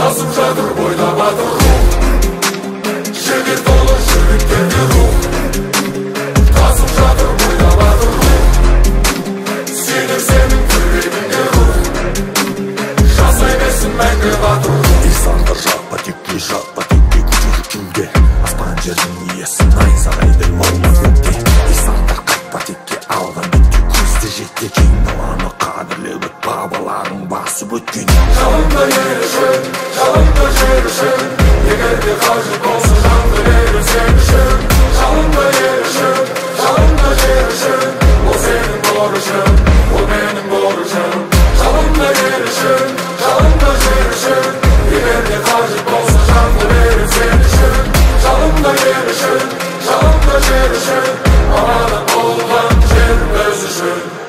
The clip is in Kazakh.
Basıp жатыр бойда батыр рух. Жігіт толы жігіттерге рух. Басып жатыр бойда батыр рух. Сенің жүрегіңде рух. Жасай берсін мәңгі батыр рух. İnsanlar жатпа текке күчүрүкүңгө. Аспан жердин иесі найзағайдай болмас өтте. İnsanlar қайтпа текке алған бетке көзді жетті. Кең даланы қадірлеп өт, бабаларың басып өткен. Жалында ер үшін, жалында жер үшін, егерде қажет болса жанды берем сен үшін. Жалында ер үшін, жалында жер үшін, ол сенің борышың, ол менің борышым. Жалында ер үшін, жалында жер үшін, егерде қажет болса жанды берем сен үшін. Жалында ер үшін, жалында жер үшін, аманат болған жер біз үшін.